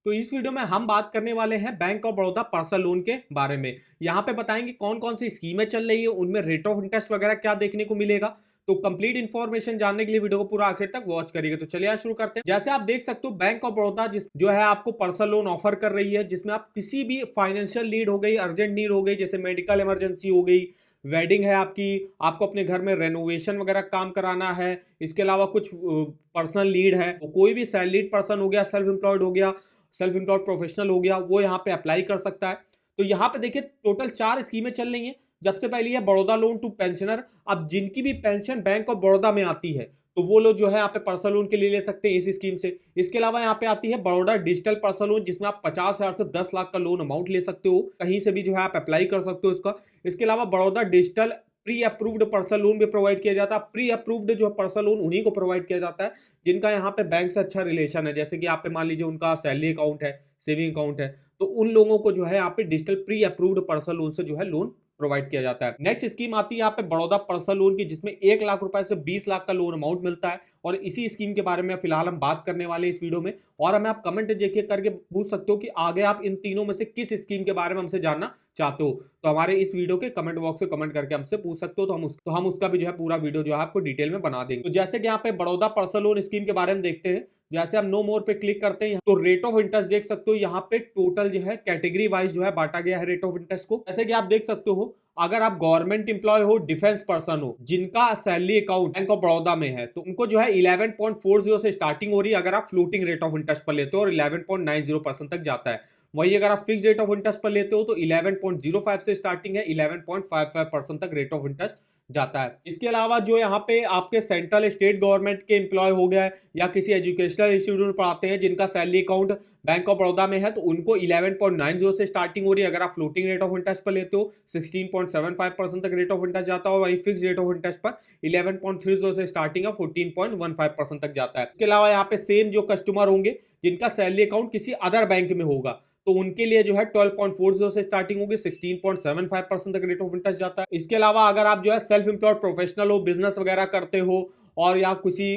तो इस वीडियो में हम बात करने वाले हैं bank of Baroda personal loan के बारे में। यहाँ पे बताएंगे कौन कौन सी स्कीमें चल रही है, उनमें रेट ऑफ इंटरेस्ट वगैरह क्या देखने को मिलेगा। तो कंप्लीट इन्फॉर्मेशन जानने के लिए वीडियो को पूरा आखिर तक वॉच करिएगा। तो चलिए शुरू करते हैं। जैसे आप देख सकते हो बैंक ऑफ बड़ौदा जो है आपको पर्सनल लोन ऑफर कर रही है, जिसमें आप किसी भी फाइनेंशियल नीड हो गई, अर्जेंट नीड हो गई, जैसे मेडिकल इमरजेंसी हो गई, वेडिंग है आपकी, आपको अपने घर में रेनोवेशन वगैरह काम कराना है, इसके अलावा कुछ पर्सनल नीड है, तो कोई भी सैलरीड पर्सन हो गया, सेल्फ एम्प्लॉयड हो गया, सेल्फ एम्प्लॉयड प्रोफेशनल हो गया, वो यहाँ पे अप्लाई कर सकता है। तो यहाँ पे देखिए टोटल 4 स्कीमें चल रही हैं। सबसे पहली है बड़ौदा लोन टू पेंशनर। अब जिनकी भी पेंशन बैंक ऑफ बड़ौदा में आती है तो वो लोग जो है यहाँ पे पर्सनल लोन के लिए ले सकते हैं इस स्कीम से। इसके अलावा यहाँ पे आती है बड़ौदा डिजिटल पर्सनल लोन, जिसमें आप 50,000 से 10 लाख का लोन अमाउंट ले सकते हो, कहीं से भी जो है आप अप्लाई कर सकते हो इसका। इसके अलावा Baroda digital pre approved personal loan भी प्रोवाइड किया जाता है। प्री अप्रूव्ड जो पर्सनल लोन उन्हीं को प्रोवाइड किया जाता है जिनका यहाँ पे बैंक से अच्छा रिलेशन है, जैसे कि आप पे मान लीजिए उनका सैलरी अकाउंट है, सेविंग अकाउंट है, तो उन लोगों को जो है यहाँ पे digital pre approved personal loan से जो है लोन प्रोवाइड किया जाता है। नेक्स्ट स्कीम आती है यहाँ पे बड़ौदा पर्सनल लोन की, जिसमें 1 लाख रुपए से 20 लाख का लोन अमाउंट मिलता है। और इसी स्कीम के बारे में फिलहाल हम बात करने वाले इस वीडियो में। और हमें आप कमेंट देखिए करके पूछ सकते हो कि आगे आप इन तीनों में से किस स्कीम के बारे में हमसे जानना चाहते हो, तो हमारे इस वीडियो के कमेंट बॉक्स में कमेंट करके हमसे पूछ सकते हो। तो हम उसका भी जो है पूरा वीडियो जो है आपको डिटेल में बना देंगे। तो जैसे कि यहाँ पे बड़ौदा पर्सनल लोन स्कीम के बारे में देखते हैं। जैसे हम नो मोर पे क्लिक करते हैं तो रेट ऑफ इंटरेस्ट देख सकते हो, यहाँ पे टोटल जो है कैटेगरी वाइज जो है बांटा गया है रेट ऑफ इंटरेस्ट को। जैसे कि आप देख सकते हो, अगर आप गवर्नमेंट एम्प्लॉय हो, डिफेंस पर्सन हो, जिनका salary account bank of Baroda में है, तो उनको जो है 11.40 से स्टार्टिंग हो रही है अगर आप फ्लोटिंग रेट ऑफ इंटरेस्ट पर लेते हो, और 11.90% तक जाता है। वही अगर आप फिक्स रेट ऑफ इंटरेस्ट पर लेते हो तो 11.05 से स्टार्टिंग है, 11.55% तक रेट ऑफ इंटरेस्ट जाता है। इसके अलावा जो यहाँ पे आपके सेंट्रल स्टेट गवर्नमेंट के एम्प्लॉय हो गए या किसी एजुकेशनल इंस्टीट्यूट में पढ़ाते हैं जिनका salary account bank of Baroda में है, तो उनको 11.90 से स्टार्टिंग हो रही है अगर आप फ्लोटिंग रेट ऑफ इंटरेस्ट पर लेते हो, 16.75% तक रेट ऑफ इंटरेस्ट जाता है। वहीं फिक्स रेट ऑफ इंटरेस्ट पर 11.30 से स्टार्टिंग है, 14.15% तक जाता है। इसके अलावा यहाँ पे सेम जो कस्टमर होंगे जिनका सैलरी अकाउंट किसी अदर बैंक में होगा, तो उनके लिए जो है 12.40 से स्टार्टिंग होगी, 16.75% तक रेट ऑफ इंटरेस्ट जाता है। इसके अलावा अगर आप जो है सेल्फ एम्प्लॉयड प्रोफेशनल हो, बिजनेस वगैरह करते हो, और या किसी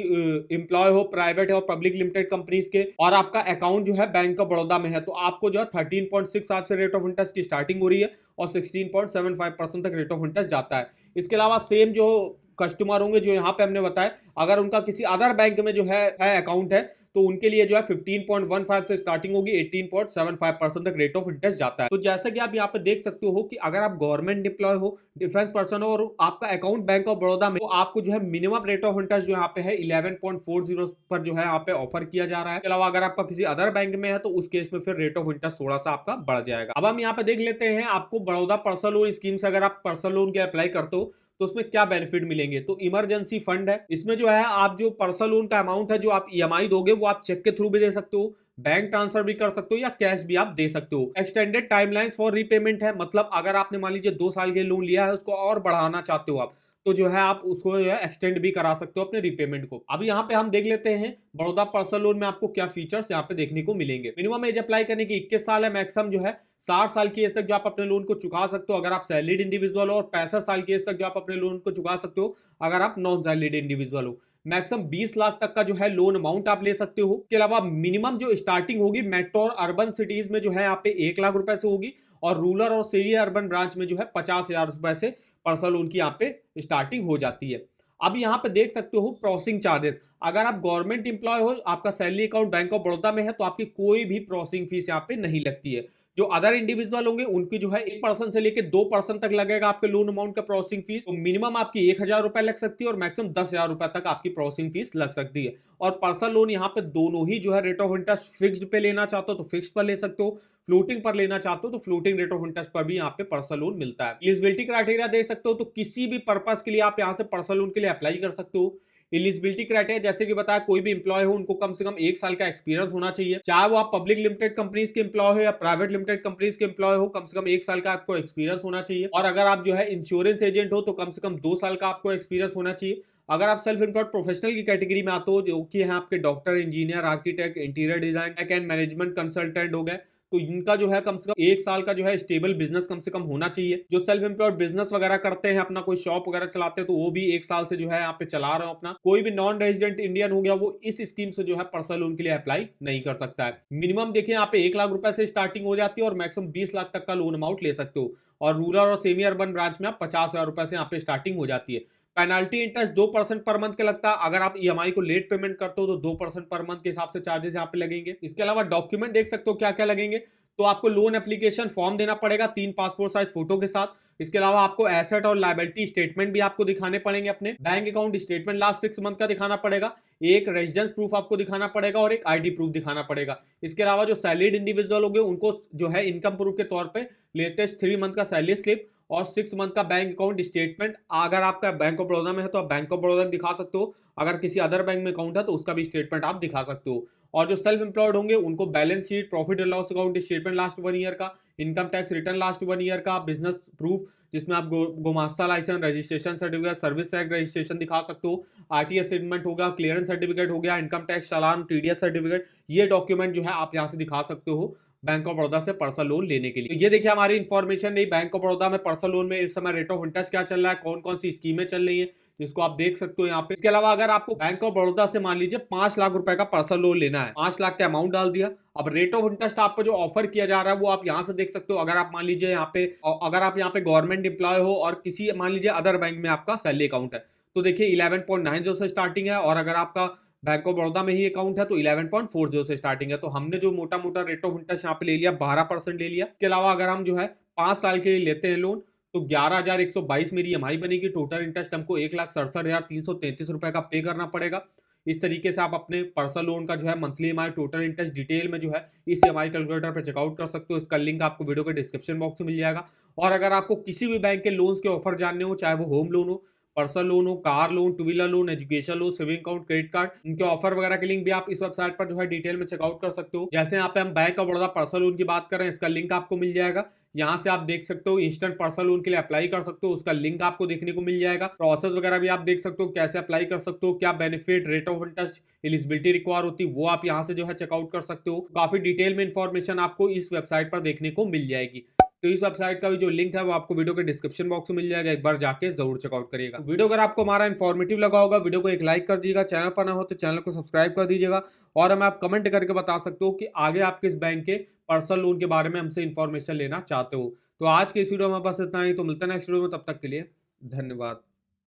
एम्प्लॉय हो प्राइवेट और पब्लिक लिमिटेड कंपनीज के, और आपका अकाउंट जो है बैंक ऑफ बड़ौदा में है, तो आपको जो है 13.68 से रेट ऑफ इंटरेस्ट की स्टार्टिंग हो रही है और 16.75% तक रेट ऑफ इंटरेस्ट जाता है। इसके अलावा सेम जो कस्टमर होंगे जो यहाँ पे हमने बताया, अगर उनका किसी अदर बैंक में जो है अकाउंट है, तो उनके लिए जो है 15.15 से स्टार्टिंग होगी, 18.75% तक रेट ऑफ इंटरेस्ट जाता है। तो जैसे कि आप यहाँ पे देख सकते हो कि अगर आप गवर्नमेंट एम्प्लॉय हो, डिफेंस पर्सन हो, और आपका अकाउंट बैंक ऑफ बड़ौदा में, तो आपको जो है मिनिमम रेट ऑफ इंटरेस्ट जो यहाँ पे है 11.40 पर जो है यहाँ पे ऑफर किया जा रहा है। इसके अलावा अगर आपका किसी अदर बैंक में है तो उस केस में फिर रेट ऑफ इंटरेस्ट थोड़ा सा आपका बढ़ जाएगा। अब हम यहाँ पे देख लेते हैं आपको बड़ौदा पर्सनल लोन स्कीम से अगर आप पर्सनल लोन के अप्लाई करते हो तो उसमें क्या बेनिफिट मिलेंगे। तो इमरजेंसी फंड है, इसमें जो है आप जो पर्सनल लोन का अमाउंट है जो आप ईएमआई दोगे वो आप चेक के थ्रू भी दे सकते हो, बैंक ट्रांसफर भी कर सकते हो, या कैश भी आप दे सकते हो। एक्सटेंडेड टाइमलाइंस फॉर रीपेमेंट है, मतलब अगर आपने मान लीजिए 2 साल के लोन लिया है, उसको और बढ़ाना चाहते हो आप, तो जो है आप उसको जो है एक्सटेंड भी करा सकते हो अपने रीपेमेंट को। अब यहाँ पे हम देख लेते हैं बड़ौदा पर्सनल लोन में आपको क्या फीचर्स यहाँ पे देखने को मिलेंगे। मिनिमम एज अप्लाई करने की 21 साल है, मैक्सिमम जो है 60 साल की एज तक जो आप अपने लोन को चुका सकते हो अगर आप सैलरीड इंडिविजुअल हो, और 65 साल की एज तक जो आप अपने लोन को चुका सकते हो अगर आप नॉन सैलरीड इंडिविजुअल हो। मैक्सिमम 20 लाख तक का जो है लोन अमाउंट आप ले सकते हो। इसके अलावा मिनिमम जो स्टार्टिंग होगी मेट्रो और अर्बन सिटीज में जो है यहाँ पे 1 लाख रुपए से होगी, और रूरल और सेमी अर्बन ब्रांच में जो है 50,000 रुपए से पर्सनल लोन की यहाँ पे स्टार्टिंग हो जाती है। अब यहाँ पे देख सकते हो प्रोसेसिंग चार्जेस, अगर आप गवर्नमेंट एम्प्लॉय हो, आपका salary account bank of Baroda में है, तो आपकी कोई भी प्रोसेसिंग फीस यहाँ पे नहीं लगती है। जो अदर इंडिविजुअल होंगे उनकी जो है 1% से लेकर 2% तक लगेगा आपके लोन अमाउंट का प्रोसेसिंग फीस। तो मिनिमम आपकी 1,000 रुपए लग सकती है और मैक्सिमम 10,000 रुपए तक आपकी प्रोसेसिंग फीस लग सकती है। और पर्सनल लोन यहाँ पे दोनों ही जो है रेट ऑफ इंटरेस्ट फिक्स्ड पे लेना चाहते हो तो फिक्स्ड पर ले सकते हो, फ्लोटिंग पर लेना चाहते हो तो फ्लोटिंग रेट ऑफ इंटरेस्ट पर भी यहाँ पे पर्सनल लोन मिलता है। एलिजिबिलिटी क्राइटेरिया देख सकते हो, तो किसी भी पर्पस के लिए आप यहाँ से पर्सनल लोन के लिए अप्लाई कर सकते हो। एलिजिबिलिटी क्राइटेरिया जैसे कि बताया, कोई भी एम्प्लॉय हो उनको कम से कम 1 साल का एक्सपीरियंस होना चाहिए, चाहे वो आप पब्लिक लिमिटेड कंपनीज के एम्प्लॉय हो या प्राइवेट लिमिटेड कंपनीज के एम्प्लॉय हो, कम से कम 1 साल का आपको एक्सपीरियंस होना चाहिए। और अगर आप जो है इंश्योरेंस एजेंट हो तो कम से कम 2 साल का आपको एक्सपीरियंस होना चाहिए। अगर आप सेल्फ एम्प्लॉयड प्रोफेशनल की कैटेगरी में आते हो, जो कि है आपके doctor, engineer, architect, interior design, tech and management consultant हो गए, तो इनका जो है कम से कम 1 साल का जो है स्टेबल बिजनेस कम से कम होना चाहिए। जो सेल्फ एम्प्लॉयड बिजनेस वगैरह करते हैं, अपना कोई शॉप वगैरह चलाते हैं, तो वो भी 1 साल से जो है यहाँ पे चला रहे हो अपना। कोई भी नॉन रेजिडेंट इंडियन हो गया, वो इस स्कीम से जो है पर्सनल लोन के लिए अप्लाई नहीं कर सकता है। मिनिमम देखिए यहाँ पे 1 लाख रुपए से स्टार्टिंग हो जाती है और मैक्सिमम 20 लाख तक का लोन अमाउंट ले सकते हो। और रूरल और सेमी अर्बन ब्रांच में आप 50,000 रुपए से यहाँ पे स्टार्टिंग हो जाती है। पेनाल्टी इंटरेस्ट 2% पर मंथ के लगता है। अगर आप ईएमआई को लेट पेमेंट करते हो तो 2% पर मंथ के हिसाब से चार्जेस यहाँ पे लगेंगे। इसके अलावा डॉक्यूमेंट देख सकते हो क्या क्या लगेंगे। तो आपको लोन एप्लीकेशन फॉर्म देना पड़ेगा 3 पासपोर्ट साइज फोटो के साथ। इसके अलावा आपको एसेट और लायबिलिटी स्टेटमेंट भी आपको दिखाने पड़ेंगे। अपने bank account statement last 6 month का दिखाना पड़ेगा। एक रेजिडेंस प्रूफ आपको दिखाना पड़ेगा और एक आईडी प्रूफ दिखाना पड़ेगा। इसके अलावा जो सैलरीड इंडिविजुअल होंगे उनको जो है इनकम प्रूफ के तौर पे लेटेस्ट 3 मंथ का सैलरी स्लिप और 6 मंथ का बैंक अकाउंट स्टेटमेंट। अगर आपका बैंक ऑफ बड़ौदा में है तो आप बैंक ऑफ बड़ौदा दिखा सकते हो। अगर किसी अदर बैंक में अकाउंट है तो उसका भी स्टेटमेंट आप दिखा सकते हो। और जो सेल्फ एम्प्लॉयड होंगे उनको balance sheet, profit and loss account statement last 1 year का, income tax return last 1 year का, बिजनेस प्रूफ जिसमें आप गुमास्ता license, registration certificate, service tax registration दिखा सकते हो, आरटीएस स्टेटमेंट होगा, क्लियरेंस सर्टिफिकेट हो गया, इनकम टैक्स चालान, टीडीएस सर्टिफिकेट, ये डॉक्यूमेंट जो है आप यहाँ से दिखा सकते हो बैंक ऑफ बड़ौदा से पर्सनल लोन लेने के लिए। तो ये देखिए हमारी इन्फॉर्मेशन नहीं, बैंक ऑफ बड़ौदा में पर्सनल लोन में इस समय रेट ऑफ इंटरेस्ट क्या चल रहा है, कौन कौन सी स्कीमें चल रही है, जिसको आप देख सकते हो यहाँ पे। इसके अलावा अगर आपको बैंक ऑफ बड़ौदा से मान लीजिए 5 लाख रुपए का पर्सनल लोन लेना है, 5 लाख का अमाउंट डाल दिया। अब रेट ऑफ इंटरेस्ट आपको जो ऑफर किया जा रहा है वो आप यहाँ से देख सकते हो। अगर आप मान लीजिए यहाँ पे, अगर आप यहाँ पे गवर्नमेंट एम्प्लॉय हो और किसी मान लीजिए अदर बैंक में आपका सैलरी अकाउंट है, तो देखिए 11.90 से स्टार्टिंग है। और अगर आपका बैंक ऑफ बड़ौदा में ही अकाउंट है तो 11.40 से स्टार्टिंग है। तो हमने जो मोटा मोटा रेट ऑफ इंटरेस्ट यहाँ पे ले लिया 12% ले लिया। इसके अलावा अगर हम जो है 5 साल के लिए लेते हैं लोन तो 11,122 मेरी ईएमआई बनेगी। टोटल इंटरेस्ट हमको 1,67,333 रुपए का पे करना पड़ेगा। इस तरीके से आप अपने पर्सनल लोन का जो है monthly EMI, total interest detail में जो है इस ईएमआई कैलकुलेटर पे चेकआउट कर सकते हो। इसका लिंक आपको वीडियो के डिस्क्रिप्शन बॉक्स में मिल जाएगा। और अगर आपको किसी भी बैंक के लोन्स के ऑफर जानने हो, चाहे वो होम लोन हो, पर्सनल लोन हो, car loan, two wheeler loan, education loan, saving account, credit card, इनके ऑफर वगैरह के लिंक भी आप इस वेबसाइट पर जो है डिटेल में चेकआउट कर सकते हो। जैसे यहाँ पे हम bank of Baroda personal loan की बात कर रहे हैं, इसका लिंक आपको मिल जाएगा। यहाँ से आप देख सकते हो इंस्टेंट पर्सनल लोन के लिए अप्लाई कर सकते हो, उसका लिंक आपको देखने को मिल जाएगा। प्रोसेस वगैरह भी आप देख सकते हो, कैसे अप्लाई कर सकते हो, क्या benefit, rate of interest, eligibility require होती है, वो आप यहाँ से जो है चेकआउट कर सकते हो। काफी डिटेल में इंफॉर्मेशन आपको इस वेबसाइट पर देखने को मिल जाएगी। तो इस वेबसाइट का भी जो लिंक है वो आपको वीडियो के डिस्क्रिप्शन बॉक्स में मिल जाएगा, एक बार जाके जरूर चेकआउट करिएगा। वीडियो अगर आपको हमारा इन्फॉर्मेटिव लगा होगा, वीडियो को एक लाइक कर दीजिएगा, चैनल पर ना हो तो चैनल को सब्सक्राइब कर दीजिएगा। और हमें आप कमेंट करके बता सकते हो कि आगे आप किस बैंक के पर्सनल लोन के बारे में हमसे इन्फॉर्मेशन लेना चाहते हो। तो आज के इस वीडियो में बस इतना ही, तो मिलते हैं नेक्स्ट वीडियो में, तब तक के लिए धन्यवाद।